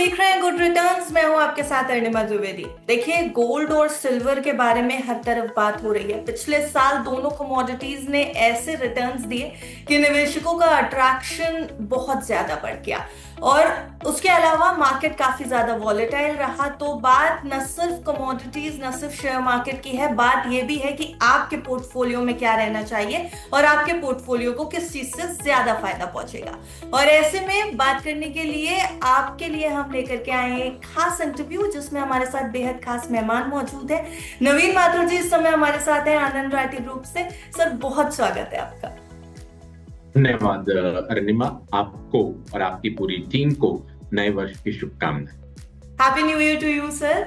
देख रहे हैं गुड रिटर्न्स। मैं हूं आपके साथ अरुणिमा द्विवेदी। देखिए, गोल्ड और सिल्वर के बारे में हर तरफ बात हो रही है। पिछले साल दोनों कमोडिटीज ने ऐसे रिटर्न्स दिए कि निवेशकों का अट्रैक्शन बहुत ज्यादा बढ़ गया और उसके अलावा मार्केट काफी ज्यादा वॉलेटाइल रहा। तो बात न सिर्फ कमोडिटीज, न सिर्फ शेयर मार्केट की है, बात यह भी है कि आपके पोर्टफोलियो में क्या रहना चाहिए और आपके पोर्टफोलियो को किस चीज से ज्यादा फायदा पहुंचेगा। और ऐसे में बात करने के लिए आपके लिए हम लेकर के आए हैं एक खास इंटरव्यू, जिसमें हमारे साथ बेहद खास मेहमान मौजूद है। नवीन माथुर जी इस समय हमारे साथ हैं आनंद राठी ग्रुप से। सर, बहुत स्वागत है आपका। धन्यवाद अरुणिमा, आपको और आपकी पूरी टीम को नए वर्ष की शुभकामनाएं। Happy new year to you sir.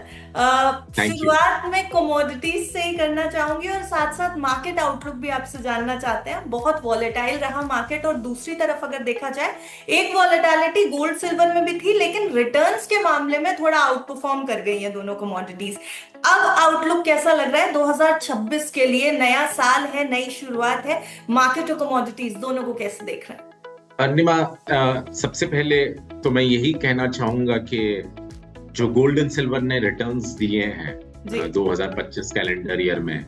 शुरुआत में कमोडिटीज से ही करना चाहूंगी और साथ साथ मार्केट आउटलुक भी आपसे जानना चाहते हैं। बहुत वॉलेटाइल रहा मार्केट और दूसरी तरफ अगर देखा जाए, एक वॉलेटिलिटी गोल्ड सिल्वर में भी थी, लेकिन रिटर्न्स के मामले में थोड़ा आउट परफॉर्म कर गई है दोनों कमोडिटीज। अब आउटलुक कैसा लग रहा है 2026 के लिए? नया साल है, नई शुरुआत है, मार्केट और कमोडिटीज दोनों को कैसे देख रहे हैं? अरुणिमा, सबसे पहले तो मैं यही कहना चाहूंगा कि जो गोल्ड एंड सिल्वर ने रिटर्न्स दिए हैं 2025 कैलेंडर ईयर में,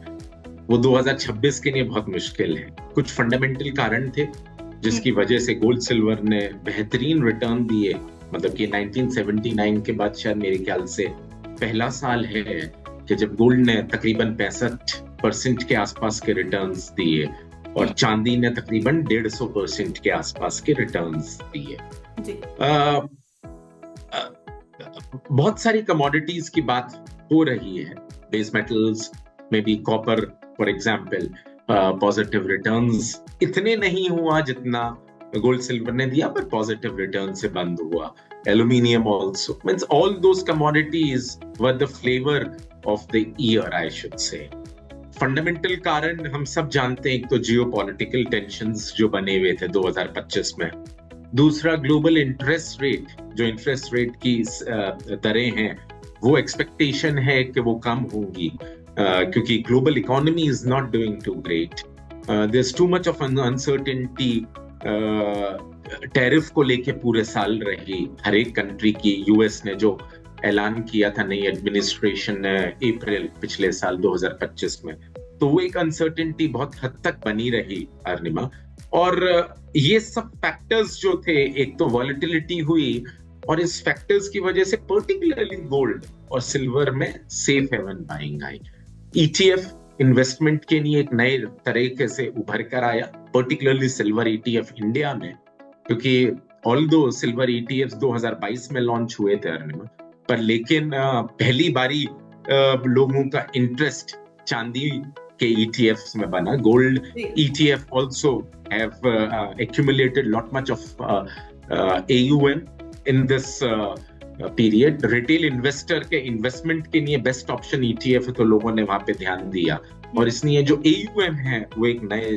वो 2026 के लिए बहुत मुश्किल है। कुछ फंडामेंटल कारण थे जिसकी वजह से गोल्ड सिल्वर ने बेहतरीन रिटर्न दिए। मतलब कि 1979 के बाद शायद मेरे ख्याल से पहला साल है कि जब गोल्ड ने तकरीबन 65% के आसपास के रिटर्न्स दिए और चांदी ने तकरीबन 150% के आसपास के रिटर्न्स दिए। बहुत सारी कमोडिटीज की बात हो रही है। बेस मेटल्स में भी copper for example positive returns इतने नहीं हुआ जितना गोल्ड सिल्वर ने दिया, पर पॉजिटिव रिटर्न से बंद हुआ। Aluminium also, means all those commodities were the flavour of the year, I should say. Fundamental कारण हम सब जानते हैं। एक तो जियोपॉलिटिकल टेंशंस जो बने हुए थे 2025 में, दूसरा ग्लोबल इंटरेस्ट रेट, जो इंटरेस्ट रेट की दरें हैं वो एक्सपेक्टेशन है कि वो कम होंगी क्योंकि global economy is not doing too great. There is too much of uncertainty. Tariff को लेके पूरे साल रही हर एक कंट्री की। यूएस ने जो ऐलान किया था नई एडमिनिस्ट्रेशन ने अप्रैल पिछले साल 2025 में, तो वो एक अनसर्टेनिटी बहुत हद तक बनी रही अरुणिमा। और ये सब फैक्टर्स जो थे, एक तो वॉलेटिलिटी हुई और इस फैक्टर्स की वजह से पर्टिकुलरली गोल्ड और सिल्वर में safe haven buying I. ETF investment के लिए एक नए तरीके से उभर कर आया, पर्टिकुलरली सिल्वर ईटीएफ इंडिया में, क्योंकि ऑल्दो सिल्वर ईटीएफ 2022 में लॉन्च हुए थे अरुणिमा, पर लेकिन पहली बारी लोगों का इंटरेस्ट चांदी के ETFs में बना। Gold ETF also have accumulated lot much of AUM in this period. Retail investor के इन्वेस्टमेंट के लिए बेस्ट ऑप्शन ETF है, तो लोगों ने वहां पे ध्यान दिया और इसलिए जो AUM है वो एक नए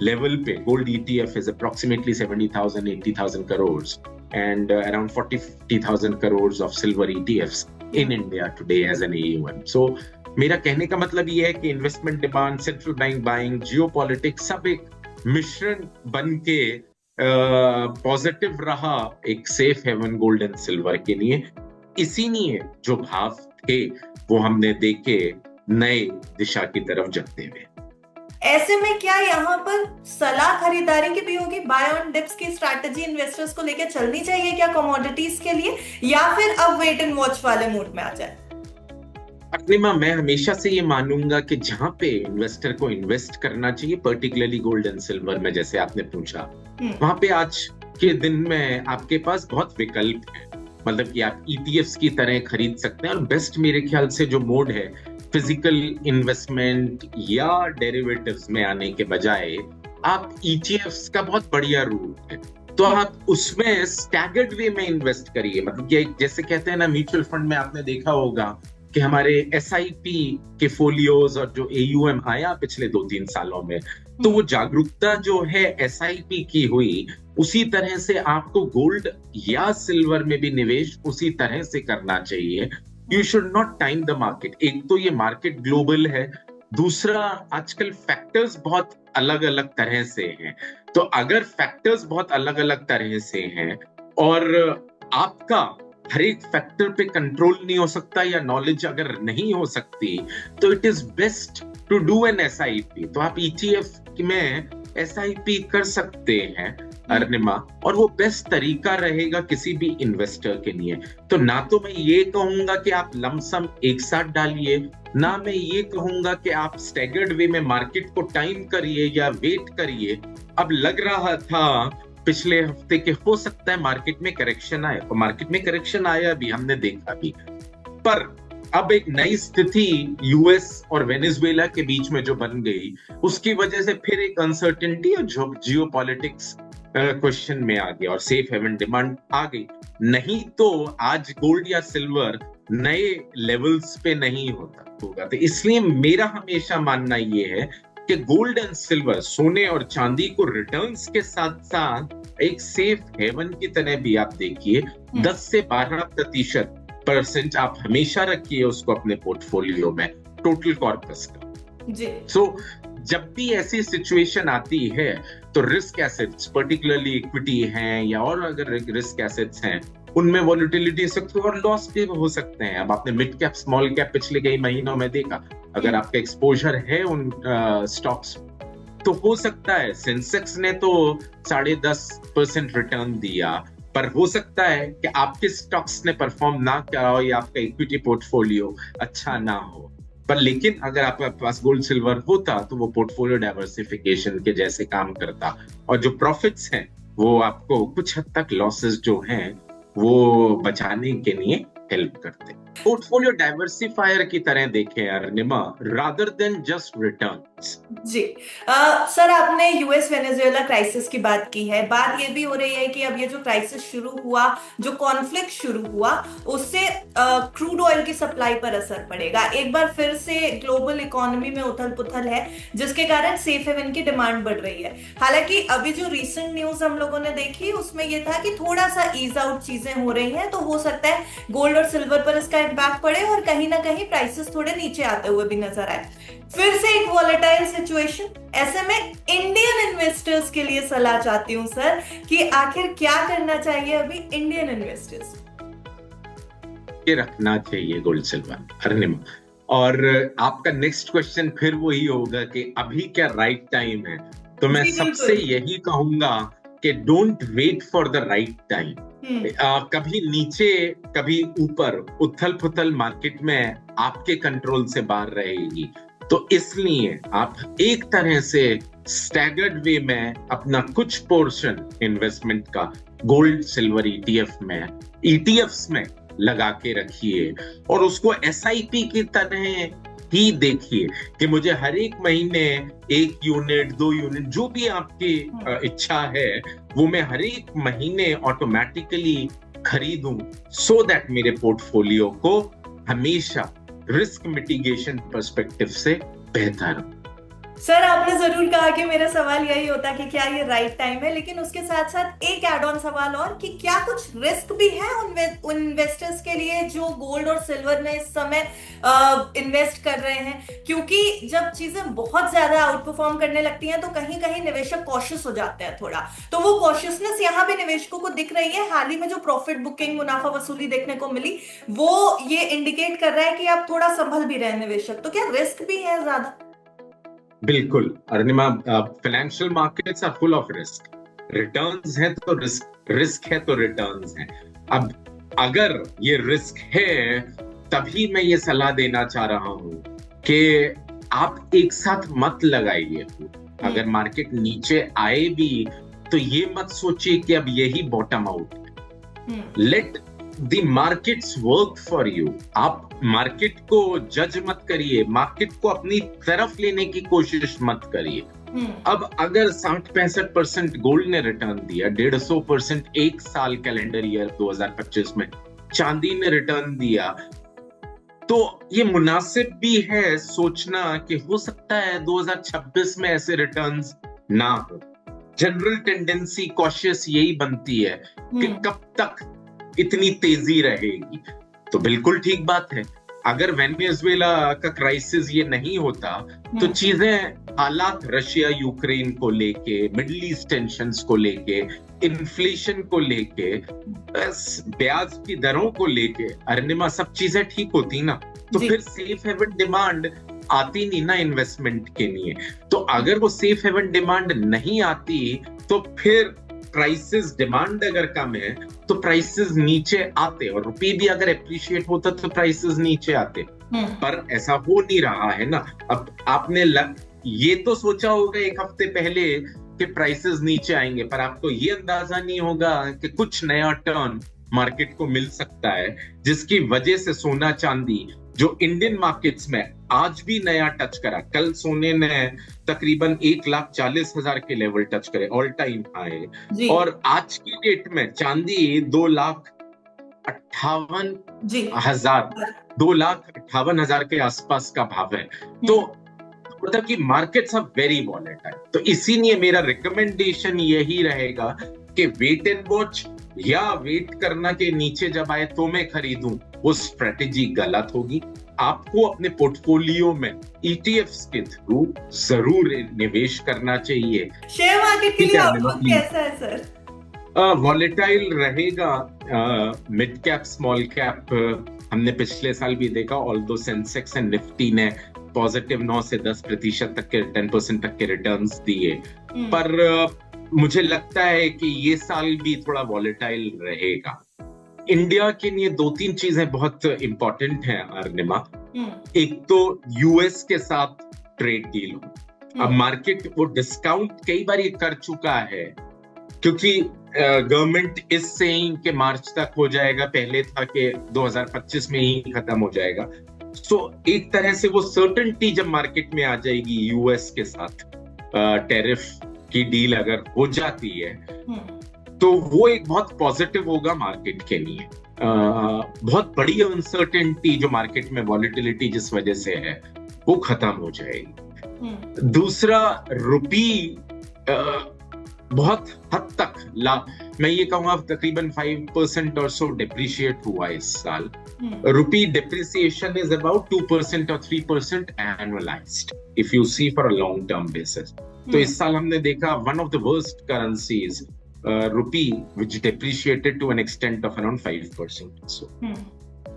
लेवल पे। Gold ETF is approximately 70,000 80,000 crores and around 40-50,000 crores of silver ETFs in India today as an AUM. So मेरा कहने का मतलब ये है कि investment demand, central bank buying, geopolitics सब एक मिश्रण बन के पॉजिटिव रहा एक safe haven gold and silver के लिए। इसीलिए जो भाव थे वो हमने देखे नए दिशा की तरफ जाते हुए। ऐसे में क्या यहाँ पर सलाह खरीदारी की भी होगी? बाय ऑन डिप्स की स्ट्रैटेजी इन्वेस्टर्स को लेकर चलनी चाहिए क्या कमोडिटीज के लिए, या फिर अब वेट एंड वॉच वाले मूड में आ जाए? अरुणिमा, मैं हमेशा से ये मानूंगा कि जहां पे इन्वेस्टर को इन्वेस्ट करना चाहिए, पर्टिकुलरली गोल्ड एंड सिल्वर में, जैसे आपने पूछा, वहां पे आज के दिन में आपके पास बहुत विकल्प है। मतलब कि आप ETFs की तरह खरीद सकते हैं और बेस्ट मेरे ख्याल से जो मोड है फिजिकल इन्वेस्टमेंट या डेरिवेटिव्स में आने के बजाय आप ETFs का बहुत बढ़िया रूट है। तो आप उसमें स्टैगर्ड वे में इन्वेस्ट करिए। मतलब ये जैसे कहते हैं ना, म्यूचुअल फंड में आपने देखा होगा कि हमारे SIP के फोलियोज और जो AUM आया पिछले 2-3 सालों में, तो वो जागरूकता जो है SIP की हुई, उसी तरह से आपको गोल्ड या सिल्वर में भी निवेश उसी तरह से करना चाहिए। You should not time the market. एक तो ये मार्केट ग्लोबल है, दूसरा आजकल फैक्टर्स बहुत अलग अलग तरह से हैं। तो अगर फैक्टर्स बहुत अलग अलग तरह से हैं और आपका हर एक फैक्टर पे कंट्रोल नहीं हो सकता या नॉलेज अगर नहीं हो सकती, तो it is best to do an SIP. तो आप ईटीएफ में एसआईपी कर सकते हैं अर्निमा, और वो बेस्ट तरीका रहेगा किसी भी इन्वेस्टर के लिए। तो ना तो मैं ये कहूंगा कि आप लमसम एक साथ डालिए, ना मैं ये कहूंगा कि आप स्टैगर्ड वे में मार्केट को टाइम करिए या वेट करिए। अब लग रहा था पिछले हफ्ते के हो सकता है मार्केट में करेक्शन आए, और मार्केट में करेक्शन आया भी, हमने देखा भी। पर अब एक नई स्थिति यूएस और वेनेजुएला के बीच में जो बन गई, उसकी वजह से फिर एक अनसर्टेनिटी और जियोपॉलिटिक्स क्वेश्चन में आ गया और सेफ हेवन डिमांड आ गई। नहीं तो आज गोल्ड या सिल्वर नए लेवल्स पे नहीं होगा। तो इसलिए मेरा हमेशा मानना ये है कि गोल्ड एंड सिल्वर, सोने और चांदी को रिटर्न्स के साथ साथ एक सेफ हेवन की तरह भी आप देखिए। 10 से 12% आप हमेशा रखिए उसको अपने पोर्टफोलियो में, टोटल कॉर्पस का जी। जब भी ऐसी सिचुएशन आती है तो रिस्क एसेट्स, पर्टिकुलरली इक्विटी हैं या और अगर रिस्क एसेट्स हैं, उनमें वॉलिटिलिटी और लॉस भी हो सकते हैं। अब आपने मिड कैप स्मॉल कैप पिछले कई महीनों में देखा, अगर आपका एक्सपोजर है उन स्टॉक्स तो हो सकता है सेंसेक्स ने तो 10.5% रिटर्न दिया, पर हो सकता है कि आपके स्टॉक्स ने परफॉर्म ना किया हो या आपका इक्विटी पोर्टफोलियो अच्छा ना हो। पर लेकिन अगर आपके पास गोल्ड सिल्वर होता तो वो पोर्टफोलियो डाइवर्सिफिकेशन के जैसे काम करता, और जो प्रॉफिट्स हैं वो आपको कुछ हद तक लॉसेस जो हैं वो बचाने के लिए हेल्प करते। पोर्टफोलियो डाइवर्सिफायर की तरह देखें Arnima, rather than just returns. जी सर, आपने यूएस वेनेजुएला क्राइसिस की बात की है। बात ये भी हो रही है कि अब ये जो क्राइसिस शुरू हुआ, जो कॉन्फ्लिक्ट शुरू हुआ, उससे क्रूड ऑयल की सप्लाई पर असर पड़ेगा। एक बार फिर से ग्लोबल इकोनॉमी में उथल पुथल है, जिसके कारण सेफ हेवन की डिमांड बढ़ रही है। हालांकि अभी जो रीसेंट न्यूज हम लोगों ने देखी उसमें ये था कि थोड़ा सा ईज आउट चीजें हो रही हैं, तो हो सकता है गोल्ड और सिल्वर पर इसका इम्पैक्ट पड़े और कहीं ना कहीं प्राइसेस थोड़े नीचे आते हुए भी नजर आए। फिर से एक वॉलेटाइल सिचुएशन। ऐसे में इंडियन इन्वेस्टर्स के लिए सलाह चाहती हूं सर कि आखिर क्या करना चाहिए अभी इंडियन इन्वेस्टर्स? ये रखना चाहिए गोल्ड सिल्वर अर्निमा। और आपका नेक्स्ट क्वेश्चन फिर वही होगा कि अभी क्या राइट टाइम है, तो मैं सबसे यही कहूंगा कि don't wait for the right time. कभी नीचे कभी ऊपर उथल पुथल मार्केट में आपके कंट्रोल से बाहर रहेगी, तो इसलिए आप एक तरह से स्टैगर्ड वे में अपना कुछ पोर्शन इन्वेस्टमेंट का गोल्ड सिल्वर ईटीएफ्स में लगा के रखिए, और उसको एसआईपी की तरह ही देखिए कि मुझे हर एक महीने 1 यूनिट 2 यूनिट जो भी आपकी इच्छा है वो मैं हर एक महीने ऑटोमेटिकली खरीदूं, सो दैट मेरे पोर्टफोलियो को हमेशा रिस्क मिटिगेशन पर्सपेक्टिव से बेहतर। सर, आपने जरूर कहा कि मेरा सवाल यही होता कि क्या ये राइट टाइम है, लेकिन उसके साथ साथ एक एड ऑन सवाल और कि क्या कुछ रिस्क भी है उन इन्वेस्टर्स के लिए जो गोल्ड और सिल्वर में इस समय इन्वेस्ट कर रहे हैं? क्योंकि जब चीजें बहुत ज्यादा आउट परफॉर्म करने लगती हैं तो कहीं कहीं निवेशक कॉशियस हो जाते हैं थोड़ा, तो वो कॉशियसनेस यहाँ भी निवेशकों को दिख रही है। हाल ही में जो प्रॉफिट बुकिंग, मुनाफा वसूली देखने को मिली, वो ये इंडिकेट कर रहा है कि आप थोड़ा संभल भी रहे निवेशक। तो क्या रिस्क भी है ज्यादा? बिल्कुल Arnima, financial markets are full of risk. Returns है तो रिस्क है तो रिटर्न्स है। अब अगर ये रिस्क है तभी मैं ये सलाह देना चाह रहा हूं कि आप एक साथ मत लगाइए। अगर मार्केट नीचे आए भी तो ये मत सोचिए कि अब यही बॉटम आउट है। Let the markets work for you. आप मार्केट को जज मत करिए, मार्केट को अपनी तरफ लेने की कोशिश मत करिए। अब अगर 60-65% गोल्ड ने रिटर्न दिया, 150% एक साल कैलेंडर ईयर 2025 में चांदी ने रिटर्न दिया, तो ये मुनासिब भी है सोचना कि हो सकता है 2026 में ऐसे रिटर्न्स ना हो। जनरल टेंडेंसी कॉशियस यही बनती है कि कब तक इतनी तेजी रहेगी। तो बिल्कुल ठीक बात है अगर वेनेजुएला का क्राइसिस ये नहीं होता तो चीजें हालात रशिया यूक्रेन को लेके, मिडिल ईस्ट टेंशंस को लेके, इन्फ्लेशन को लेके, ब्याज की दरों को लेके, अरुणिमा, सब चीजें ठीक होती ना, तो फिर सेफ हेवन डिमांड आती नहीं ना इन्वेस्टमेंट के लिए। तो अगर वो सेफ हेवन डिमांड नहीं आती तो फिर प्राइसेस, डिमांड अगर कम है तो प्राइसेस नीचे आते, और रुपये भी अगर एप्रिशिएट होता तो प्राइसेस नीचे आते। पर ऐसा हो नहीं रहा है ना। अब आपने ये तो सोचा होगा एक हफ्ते पहले कि प्राइसेस नीचे आएंगे, पर आपको ये अंदाजा नहीं होगा कि कुछ नया टर्न मार्केट को मिल सकता है, जिसकी वजह से सोना चांदी जो इंडियन मार्केट्स में आज भी नया टच करा। कल सोने ने तकरीबन 1,40,000 के लेवल टच करे, ऑल टाइम हाई, और आज की डेट में चांदी 2,58,000 के आसपास का भाव है। तो मतलब कि मार्केट्स आर वेरी वॉलेटाइल। तो इसीलिए मेरा रिकमेंडेशन यही रहेगा कि वेट एंड वॉच, या वेट करना के नीचे जब आए तो मैं खरीदूं, वो स्ट्रेटेजी गलत होगी। आपको अपने पोर्टफोलियो में ETFs के थ्रू जरूर निवेश करना चाहिए। शेयर मार्केट के लिए आउटलुक कैसा है सर? वॉलेटाइल रहेगा। मिड कैप, स्मॉल कैप हमने पिछले साल भी देखा, ऑल्दो सेंसेक्स एंड निफ्टी ने पॉजिटिव 9 से 10% तक के 10% तक के रिटर्न्स दिए, पर मुझे लगता है कि ये साल भी थोड़ा वॉलेटाइल रहेगा। इंडिया के लिए 2-3 चीजें बहुत इंपॉर्टेंट हैं अरुणिमा। एक तो यूएस के साथ ट्रेड डील हो। अब मार्केट वो डिस्काउंट कई बार ये कर चुका है, क्योंकि गवर्नमेंट इज सेइंग कि मार्च तक हो जाएगा, पहले था कि 2025 में ही खत्म हो जाएगा। सो एक तरह से वो सर्टेनिटी जब मार्केट में आ जाएगी यूएस के साथ टैरिफ की डील अगर हो जाती है, तो वो एक बहुत पॉजिटिव होगा मार्केट के लिए। बहुत बड़ी अनसर्टेनिटी जो मार्केट में वॉलेटिलिटी जिस वजह से है वो खत्म हो जाएगी। दूसरा, रुपी बहुत हद तक मैं ये कहूंगा तकरीबन 5% और सो डिप्रिशिएट हुआ इस साल। रुपी डिप्रिसिएशन इज अबाउट 2% और 3% annualised if you see for a long term basis. तो इस साल हमने देखा one of the worst currencies rupee, which depreciated to an extent of around 5%. So,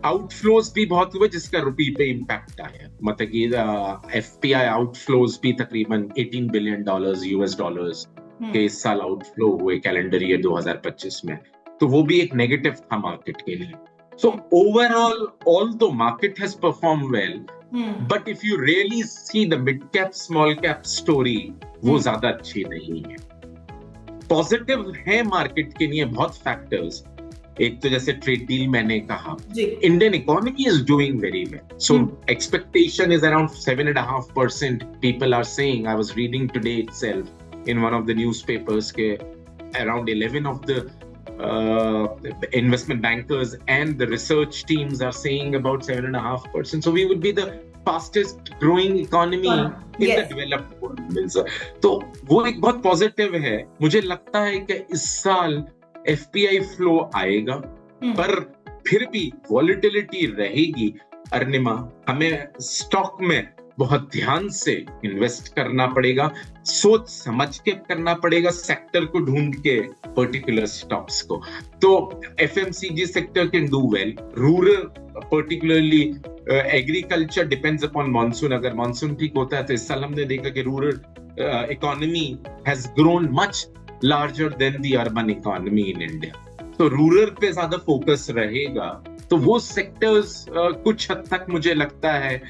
outflows भी बहुत हुए जिसका रुपी पे इम्पैक्ट आया। मतलब कि FPI आउटफ्लोज भी तकरीबन $18 बिलियन US डॉलर्स के इस साल आउटफ्लो हुए कैलेंडर ईयर 2025 में। तो वो भी एक नेगेटिव था मार्केट के लिए। So overall, although market has performed well, but if you really see the mid cap, small cap story, वो ज्यादा अच्छी नहीं है। पॉजिटिव है मार्केट के लिए बहुत फैक्टर्स। एक तो जैसे ट्रेड डील मैंने कहा, Indian economy is doing very well, so expectation is around 7.5%। People are saying, I was reading today itself in one of the newspapers के around 11 of the investment bankers and the research teams are saying about 7.5%. So we would be the fastest growing economy in the developed world. तो वो एक बहुत positive है। मुझे लगता है कि इस साल FPI फ्लो आएगा, पर फिर भी वॉलेटिलिटी रहेगी। अरुणिमा, हमें स्टॉक में बहुत ध्यान से इन्वेस्ट करना पड़ेगा, सोच समझ के करना पड़ेगा, सेक्टर को ढूंढ के, पर्टिकुलर स्टॉक्स को। तो FMCG sector can do well, rural particularly, agriculture depends upon monsoon. अगर मॉनसून ठीक होता है तो इस साल हमने देखा कि rural economy has grown much larger than the urban economy in India. तो रूरल पे ज्यादा फोकस रहेगा। तो वो सेक्टर्स कुछ हद तक मुझे लगता है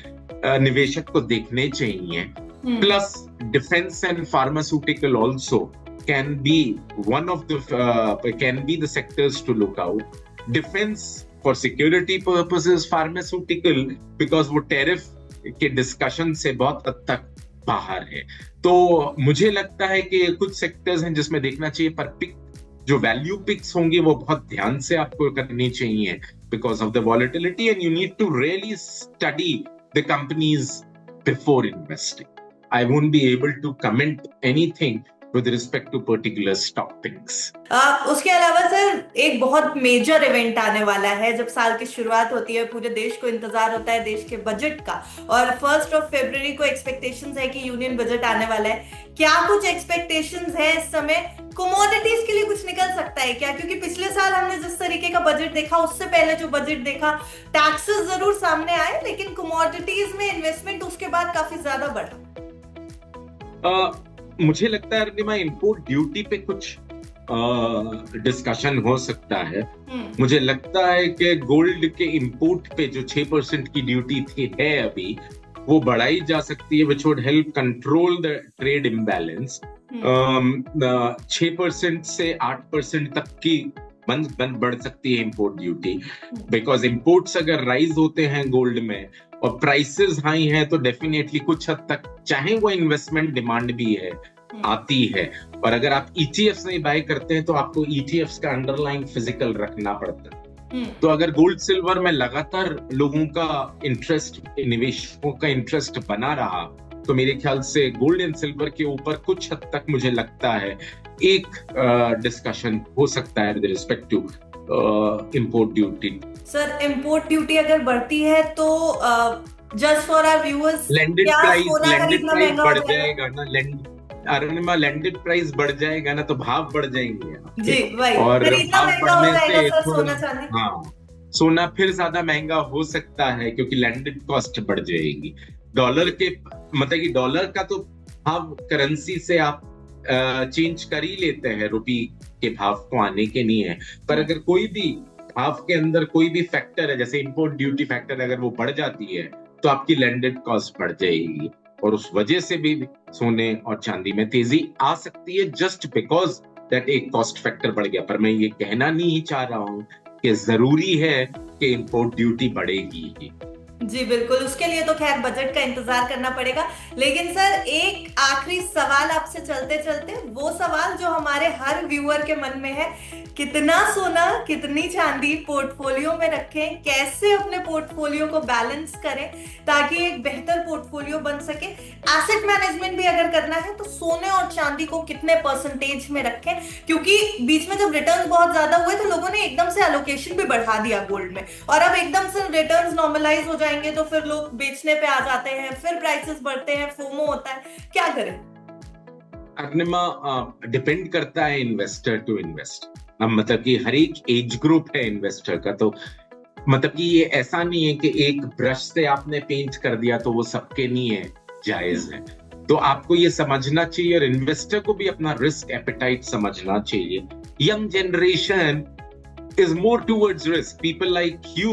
निवेशक को देखने चाहिए। Plus defence and pharmaceutical also can be one of the can be the sectors to look out. Defence for security purposes, pharmaceutical because वो टैरिफ के डिस्कशन से बहुत हद तक बाहर है। तो मुझे लगता है कि कुछ सेक्टर्स हैं जिसमें देखना चाहिए, पर पिक जो वैल्यू पिक्स होंगे वो बहुत ध्यान से आपको करनी चाहिए because of the volatility, and you need to really study the companies before investing. I won't be able to comment anything with respect to particular stock picks. उसके अलावा सर एक बहुत मेजर इवेंट आने वाला है जब साल की शुरुआत होती है, पूरे देश को इंतजार होता है देश के बजट का, और 1 फरवरी को एक्सपेक्टेशंस है कि यूनियन बजट आने वाला है। क्या कुछ एक्सपेक्टेशंस है इस समय? कमोडिटीज के लिए कुछ निकल सकता है क्या? क्योंकि पिछले साल हमने जिस तरीके का बजट देखा, उससे पहले जो बजट देखा, टैक्सेस जरूर सामने आए लेकिन कमोडिटीज में इन्वेस्टमेंट उसके बाद काफी ज्यादा बढ़ा। मुझे लगता है अरुणिमा इंपोर्ट ड्यूटी पे कुछ डिस्कशन हो सकता है। मुझे लगता है कि गोल्ड के इंपोर्ट पे जो 6% की ड्यूटी थी है अभी, वो बढ़ाई जा सकती है, which would help control the trade imbalance। 6% से 8% तक की बढ़ सकती है इंपोर्ट ड्यूटी, बिकॉज इंपोर्ट्स अगर राइज होते हैं गोल्ड में और प्राइसेस हाई हैं तो डेफिनेटली कुछ हद तक, चाहे वो इन्वेस्टमेंट डिमांड भी है, आती है। और अगर आप ETFs नहीं बाय करते हैं तो आपको ETFs का अंडरलाइन फिजिकल रखना पड़ता है। तो अगर गोल्ड सिल्वर में लगातार लोगों का इंटरेस्ट, निवेशकों का इंटरेस्ट बना रहा, तो मेरे ख्याल से गोल्ड एंड सिल्वर के ऊपर कुछ हद तक मुझे लगता है एक डिस्कशन हो सकता है with respect to import duty. Sir import duty अगर बढ़ती है तो just for our viewers, landed price बढ़ जाएगा ना, अरुणिमा लैंडेड प्राइस बढ़ जाएगा ना तो भाव बढ़ जाएंगे जी, वही। और भाव बढ़ने से सोना चांदी, हाँ, सोना फिर ज्यादा महंगा हो सकता है क्योंकि लैंडेड कॉस्ट बढ़ जाएगी। डॉलर के मतलब कि डॉलर का तो भाव करेंसी से आप चेंज कर ही लेते हैं, रुपी के भाव को आने के नहीं है। पर अगर कोई भी भाव के अंदर कोई भी फैक्टर है, जैसे इंपोर्ट ड्यूटी फैक्टर, अगर वो बढ़ जाती है तो आपकी लैंडेड कॉस्ट बढ़ जाएगी और उस वजह से भी सोने और चांदी में तेजी आ सकती है, जस्ट बिकॉज दैट एक कॉस्ट फैक्टर बढ़ गया। पर मैं ये कहना नहीं चाह रहा हूं कि जरूरी है कि इंपोर्ट ड्यूटी बढ़ेगी। जी बिल्कुल, उसके लिए तो खैर बजट का इंतजार करना पड़ेगा। लेकिन सर एक आखिरी सवाल आपसे चलते चलते, वो सवाल जो हमारे हर व्यूअर के मन में है, कितना सोना कितनी चांदी पोर्टफोलियो में रखें, कैसे अपने पोर्टफोलियो को बैलेंस करें ताकि एक बेहतर पोर्टफोलियो बन सके। एसेट मैनेजमेंट भी अगर करना है तो सोने और चांदी को कितने परसेंटेज में रखें, क्योंकि बीच में जब रिटर्न बहुत ज्यादा हुए तो लोगों ने एकदम से एलोकेशन भी बढ़ा दिया गोल्ड में, और अब एकदम से रिटर्न नॉर्मलाइज हो जाएंगे तो फिर लोग बेचने पे आ जाते हैं, फिर प्राइसेस बढ़ते हैं, फोमो होता है, क्या करें? अरुणिमा डिपेंड करता है इन्वेस्टर टू इन्वेस्ट। मतलब कि हर एक एज ग्रुप है इन्वेस्टर का, तो मतलब कि ये ऐसा नहीं है कि एक ब्रश से आपने पेंट कर दिया तो वो सबके नहीं है, जायज है। तो आपको ये समझना चाहिए और इन्वेस्टर को भी अपना रिस्क एपेटाइट समझना चाहिए। Young generation is more towards risk, people like you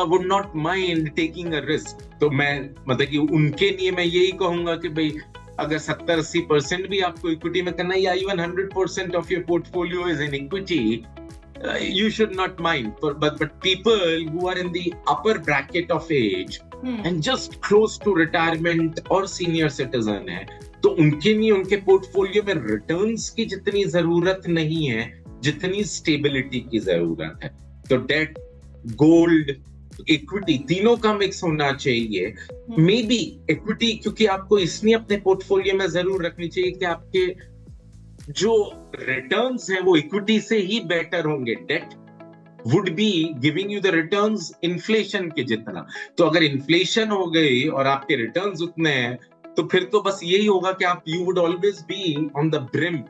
would not mind taking a risk. तो मैं मतलब कि उनके लिए मैं यही कहूंगा कि भाई अगर 70-80% भी आपको इक्विटी में करना है या even 100% of your portfolio is in equity, you should not mind. But people who are in the upper bracket of age and just close to retirement और senior citizen है, तो उनके लिए उनके पोर्टफोलियो में रिटर्न्स की जितनी जरूरत नहीं है जितनी स्टेबिलिटी की जरूरत है। तो डेट, गोल्ड, इक्विटी तीनों का मिक्स होना चाहिए। मे बी इक्विटी क्योंकि आपको इसलिए अपने पोर्टफोलियो में जरूर रखनी चाहिए कि आपके जो रिटर्न्स हैं वो इक्विटी से ही बेटर होंगे। Debt would be giving you the returns inflation के जितना। तो अगर इन्फ्लेशन हो गई और आपके रिटर्न्स उतने हैं तो फिर तो बस यही होगा कि आप you would always be on the brim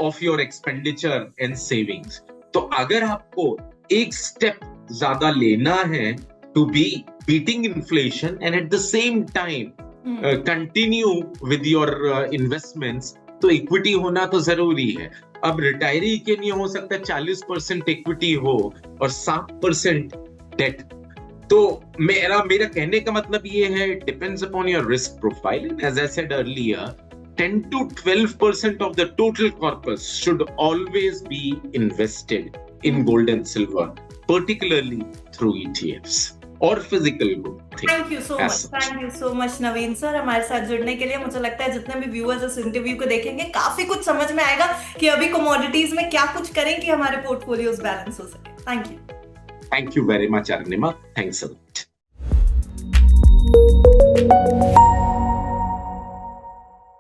of your expenditure and savings. तो अगर आपको एक स्टेप ज्यादा लेना है to be beating inflation and at the same time continue with your investments, तो इक्विटी होना तो जरूरी है। अब रिटायरी के लिए हो सकता है 40% इक्विटी हो और 7% डेट। तो मेरा कहने का मतलब ये है, depends upon your risk profile. As I said earlier, 10 to 12% of the total corpus should always be invested in gold and silver, particularly through ETFs और physical gold. Thank you so much Naveen sir हमारे साथ जुड़ने के लिए। मुझे लगता है जितने भी व्यूअर्स इस इंटरव्यू को देखेंगे काफी कुछ समझ में आएगा कि अभी कमोडिटीज में क्या कुछ करें कि हमारे पोर्टफोलियोज बैलेंस हो सके। Thank you very much Arunima, thanks a lot.